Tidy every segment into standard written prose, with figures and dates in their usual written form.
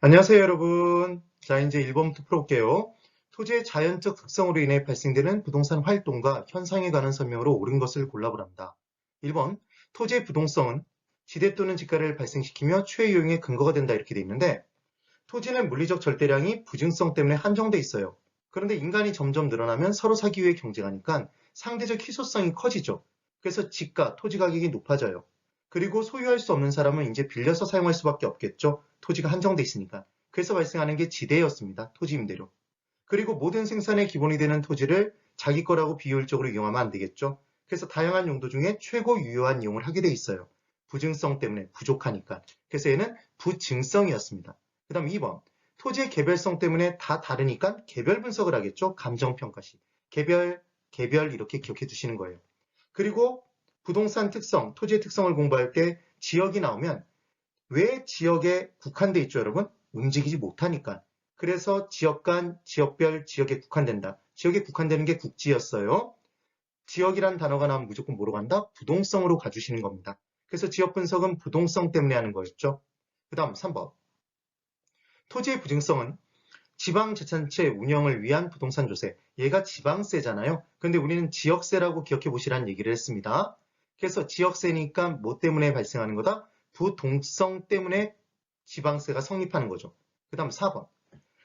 안녕하세요, 여러분. 자, 이제 1번부터 풀어볼게요. 토지의 자연적 특성으로 인해 발생되는 부동산 활동과 현상에 관한 설명으로 옳은 것을 골라보랍니다. 1번, 토지의 부동성은 지대 또는 지가를 발생시키며 추해 요인의 근거가 된다 이렇게 돼 있는데, 토지는 물리적 절대량이 부증성 때문에 한정돼 있어요. 그런데 인간이 점점 늘어나면 서로 사기 위해 경쟁하니까 상대적 희소성이 커지죠. 그래서 지가, 토지 가격이 높아져요. 그리고 소유할 수 없는 사람은 이제 빌려서 사용할 수밖에 없겠죠. 토지가 한정돼 있으니까. 그래서 발생하는 게 지대였습니다. 토지 임대료. 그리고 모든 생산의 기본이 되는 토지를 자기 거라고 비효율적으로 이용하면 안 되겠죠. 그래서 다양한 용도 중에 최고 유효한 이용을 하게 돼 있어요. 부증성 때문에 부족하니까. 그래서 얘는 부증성이었습니다. 그 다음 2번. 토지의 개별성 때문에 다 다르니까 개별 분석을 하겠죠. 감정평가시. 개별 이렇게 기억해 두시는 거예요. 그리고 부동산 특성, 토지의 특성을 공부할 때 지역이 나오면 왜 지역에 국한돼 있죠, 여러분? 움직이지 못하니까. 그래서 지역 간, 지역별, 지역에 국한된다. 지역에 국한되는 게 국지였어요. 지역이란 단어가 나오면 무조건 뭐로 간다? 부동성으로 가주시는 겁니다. 그래서 지역 분석은 부동성 때문에 하는 거였죠. 그 다음 3번. 토지의 부증성은 지방자치단체 운영을 위한 부동산 조세. 얘가 지방세잖아요. 근데 우리는 지역세라고 기억해 보시라는 얘기를 했습니다. 그래서 지역세니까 뭐 때문에 발생하는 거다? 부동성 때문에 지방세가 성립하는 거죠. 그 다음 4번.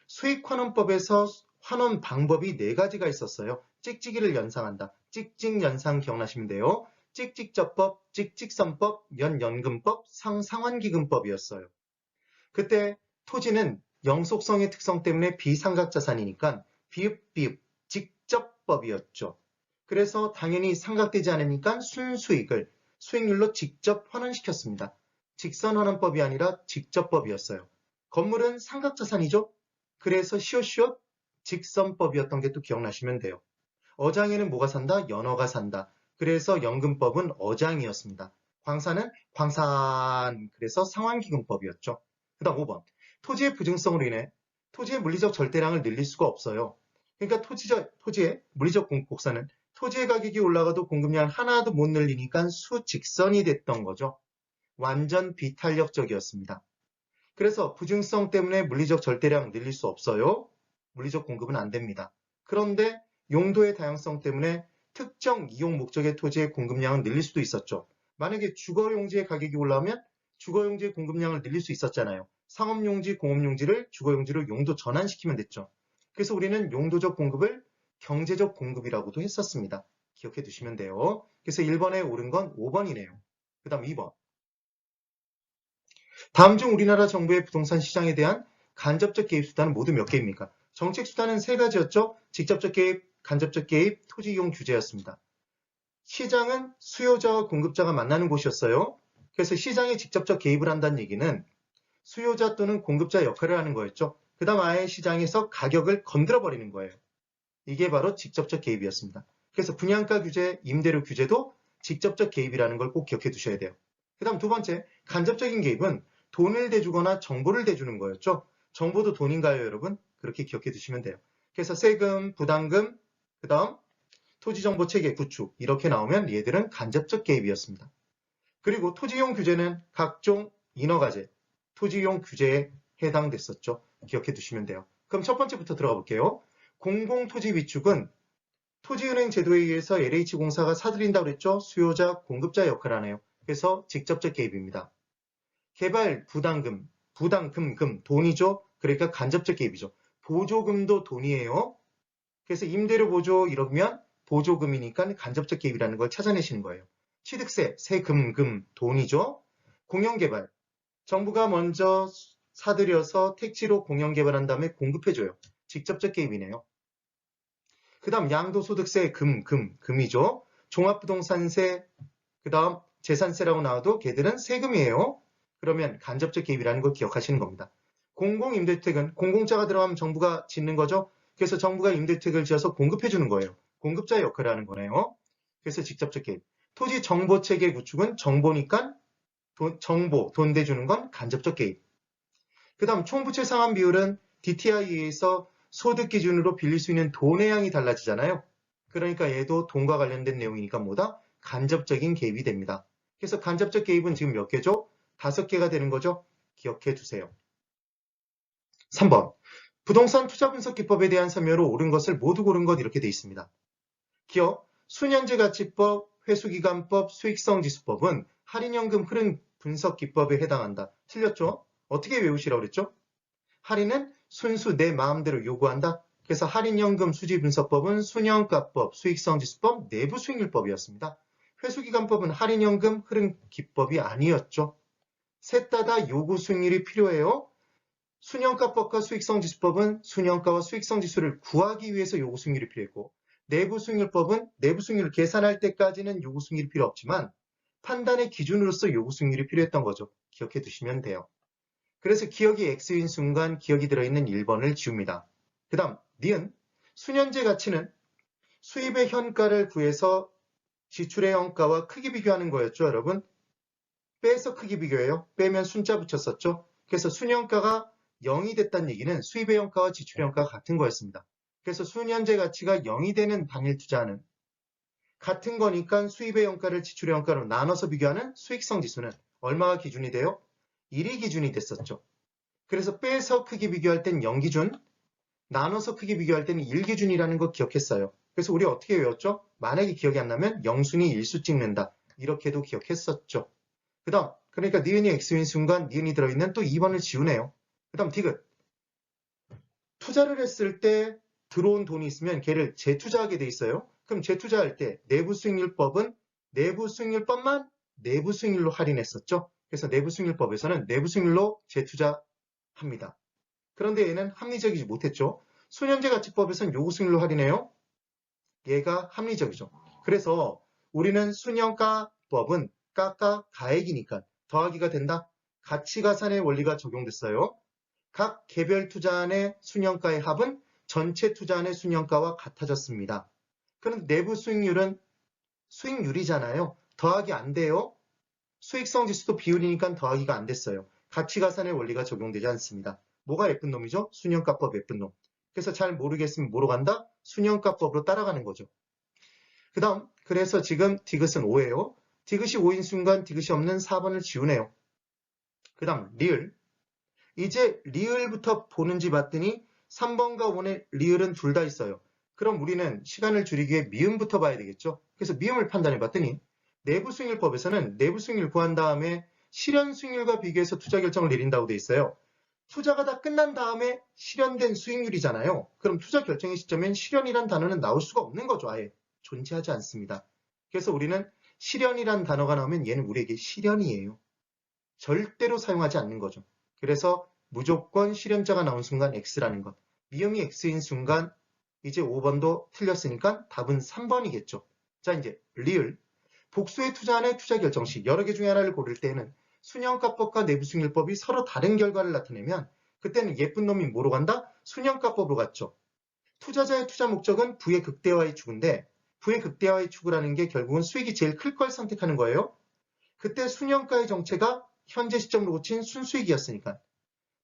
수익환원법에서 환원 방법이 4가지가 있었어요. 찍찍이를 연상한다. 찍찍연상 기억나시면 돼요. 찍찍저법, 찍찍선법, 연연금법, 상환기금법이었어요. 그때 토지는 영속성의 특성 때문에 비상각자산이니까 비읍비읍 직접법이었죠. 그래서 당연히 상각되지 않으니까 순수익을 수익률로 직접 환원시켰습니다. 직선환원법이 아니라 직접법이었어요. 건물은 상각자산이죠. 그래서 시옷시옷 직선법이었던 게 또 기억나시면 돼요. 어장에는 뭐가 산다? 연어가 산다. 그래서 연금법은 어장이었습니다. 광산은 광산, 그래서 상환기금법이었죠. 그 다음 5번. 토지의 부증성으로 인해 토지의 물리적 절대량을 늘릴 수가 없어요. 그러니까 토지의 물리적 곡선은 토지의 가격이 올라가도 공급량 하나도 못 늘리니까 수직선이 됐던 거죠. 완전 비탄력적이었습니다. 그래서 부증성 때문에 물리적 절대량 늘릴 수 없어요. 물리적 공급은 안 됩니다. 그런데 용도의 다양성 때문에 특정 이용 목적의 토지의 공급량은 늘릴 수도 있었죠. 만약에 주거용지의 가격이 올라오면 주거용지의 공급량을 늘릴 수 있었잖아요. 상업용지, 공업용지를 주거용지로 용도 전환시키면 됐죠. 그래서 우리는 용도적 공급을 경제적 공급이라고도 했었습니다. 기억해 두시면 돼요. 그래서 1번에 옳은 건 5번이네요. 그 다음 2번. 다음 중 우리나라 정부의 부동산 시장에 대한 간접적 개입 수단은 모두 몇 개입니까? 정책 수단은 3가지였죠. 직접적 개입, 간접적 개입, 토지 이용 규제였습니다. 시장은 수요자와 공급자가 만나는 곳이었어요. 그래서 시장에 직접적 개입을 한다는 얘기는 수요자 또는 공급자 역할을 하는 거였죠. 그 다음 아예 시장에서 가격을 건드려 버리는 거예요. 이게 바로 직접적 개입이었습니다. 그래서 분양가 규제, 임대료 규제도 직접적 개입이라는 걸 꼭 기억해 두셔야 돼요. 그 다음 2번째, 간접적인 개입은 돈을 대주거나 정보를 대주는 거였죠. 정보도 돈인가요, 여러분? 그렇게 기억해 두시면 돼요. 그래서 세금, 부담금, 그 다음 토지정보체계 구축 이렇게 나오면 얘들은 간접적 개입이었습니다. 그리고 토지이용 규제는 각종 인허가제, 토지이용 규제에 해당됐었죠. 기억해 두시면 돼요. 그럼 첫 번째부터 들어가 볼게요. 공공토지 위축은 토지은행 제도에 의해서 LH공사가 사들인다고 그랬죠. 수요자, 공급자 역할을 하네요. 그래서 직접적 개입입니다. 개발 부담금, 돈이죠. 그러니까 간접적 개입이죠. 보조금도 돈이에요. 그래서 임대료 보조 이러면 보조금이니까 간접적 개입이라는 걸 찾아내시는 거예요. 취득세, 세금, 돈이죠. 공영개발, 정부가 먼저 사들여서 택지로 공영개발한 다음에 공급해줘요. 직접적 개입이네요. 그 다음 양도소득세, 금이죠. 종합부동산세, 그 다음 재산세라고 나와도 걔들은 세금이에요. 그러면 간접적 개입이라는 걸 기억하시는 겁니다. 공공임대주택은 공공자가 들어가면 정부가 짓는 거죠. 그래서 정부가 임대주택을 지어서 공급해주는 거예요. 공급자의 역할을 하는 거네요. 그래서 직접적 개입. 토지 정보체계 구축은 정보니까 돈 대주는 건 간접적 개입. 그 다음 총부채 상환 비율은 DTI에서 소득 기준으로 빌릴 수 있는 돈의 양이 달라지잖아요. 그러니까 얘도 돈과 관련된 내용이니까 뭐다? 간접적인 개입이 됩니다. 그래서 간접적 개입은 지금 몇 개죠? 5개가 되는 거죠? 기억해 두세요. 3번. 부동산 투자 분석 기법에 대한 설명으로 옳은 것을 모두 고른 것 이렇게 되어 있습니다. 기억, 순현재가치법, 회수기간법, 수익성지수법은 할인연금 흐름 분석 기법에 해당한다. 틀렸죠? 어떻게 외우시라고 그랬죠? 할인은 순수 내 마음대로 요구한다. 그래서 할인연금 수지분석법은 순현가법, 수익성지수법, 내부수익률법이었습니다. 회수기간법은 할인연금 흐름 기법이 아니었죠. 셋 다 요구 수익률이 필요해요. 순현가법과 수익성지수법은 순현가와 수익성지수를 구하기 위해서 요구 수익률이 필요했고, 내부수익률법은 내부수익률을 계산할 때까지는 요구 수익률이 필요 없지만 판단의 기준으로서 요구 수익률이 필요했던 거죠. 기억해 두시면 돼요. 그래서 기억이 X인 순간 기억이 들어있는 1번을 지웁니다. 그 다음 니은 순현재 가치는 수입의 현가를 구해서 지출의 현가와 크기 비교하는 거였죠, 여러분. 빼서 크기 비교해요. 빼면 순자 붙였었죠. 그래서 순현가가 0이 됐다는 얘기는 수입의 현가와 지출의 현가가 같은 거였습니다. 그래서 순현재 가치가 0이 되는 당일 투자는 같은 거니까 수입의 현가를 지출의 현가로 나눠서 비교하는 수익성 지수는 얼마가 기준이 돼요? 1이 기준이 됐었죠. 그래서 빼서 크기 비교할 땐 0 기준, 나눠서 크기 비교할 때는 1 기준이라는 거 기억했어요. 그래서 우리 어떻게 외웠죠? 만약에 기억이 안 나면 0순위 1수 찍는다. 이렇게도 기억했었죠. 그 다음, 그러니까 니은이 X인 순간 니은이 들어있는 또 2번을 지우네요. 그 다음 디귿. 투자를 했을 때 들어온 돈이 있으면 걔를 재투자하게 돼 있어요. 그럼 재투자할 때 내부수익률법은 내부수익률법만 내부수익률로 할인했었죠. 그래서 내부수익률법에서는 내부수익률로 재투자합니다. 그런데 얘는 합리적이지 못했죠. 순현재가치법에서는 요구수익률로 할인해요. 얘가 합리적이죠. 그래서 우리는 순현가법은 가가 가액이니까 더하기가 된다. 가치가산의 원리가 적용됐어요. 각 개별 투자안의 순현가의 합은 전체 투자안의 순현가와 같아졌습니다. 그런데 내부 수익률은 수익률이잖아요. 더하기 안 돼요. 수익성 지수도 비율이니까 더하기가 안 됐어요. 가치가산의 원리가 적용되지 않습니다. 뭐가 예쁜 놈이죠? 순현가법 예쁜 놈. 그래서 잘 모르겠으면 뭐로 간다? 순현가법으로 따라가는 거죠. 그 다음, 그래서 지금 디귿은 5예요. 디귿이 5인 순간 디귿이 없는 4번을 지우네요. 그 다음, 리을. 이제 리을부터 보는지 봤더니 3번과 5번의 리을은 둘 다 있어요. 그럼 우리는 시간을 줄이기 위해 미음부터 봐야 되겠죠. 그래서 미음을 판단해 봤더니 내부수익률법에서는 내부수익률 구한 다음에 실현수익률과 비교해서 투자 결정을 내린다고 돼 있어요. 투자가 다 끝난 다음에 실현된 수익률이잖아요. 그럼 투자 결정의 시점엔 실현이란 단어는 나올 수가 없는 거죠. 아예 존재하지 않습니다. 그래서 우리는 실현이란 단어가 나오면 얘는 우리에게 실현이에요. 절대로 사용하지 않는 거죠. 그래서 무조건 실현자가 나온 순간 X라는 것. 미음이 X인 순간 이제 5번도 틀렸으니까 답은 3번이겠죠. 자, 이제 리을. 복수의 투자안의 투자 결정 시 여러 개 중에 하나를 고를 때는 순현가법과 내부수익률법이 서로 다른 결과를 나타내면 그때는 예쁜 놈이 뭐로 간다? 순현가법으로 갔죠. 투자자의 투자 목적은 부의 극대화의 추구인데 부의 극대화의 추구라는 게 결국은 수익이 제일 클 걸 선택하는 거예요. 그때 순현가의 정체가 현재 시점으로 고친 순수익이었으니까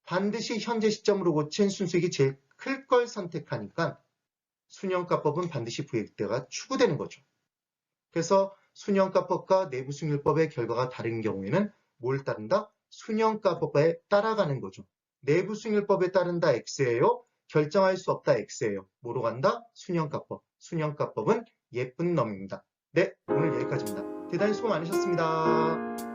반드시 현재 시점으로 고친 순수익이 제일 클 걸 선택하니까 순현가법은 반드시 부의 극대화가 추구되는 거죠. 그래서 순현가법과 내부수익률법의 결과가 다른 경우에는 뭘 따른다? 순현가법에 따라가는 거죠. 내부수익률법에 따른다 X예요. 결정할 수 없다 X예요. 뭐로 간다? 순현가법. 순현가법은 예쁜 놈입니다. 네, 오늘 여기까지입니다. 대단히 수고 많으셨습니다.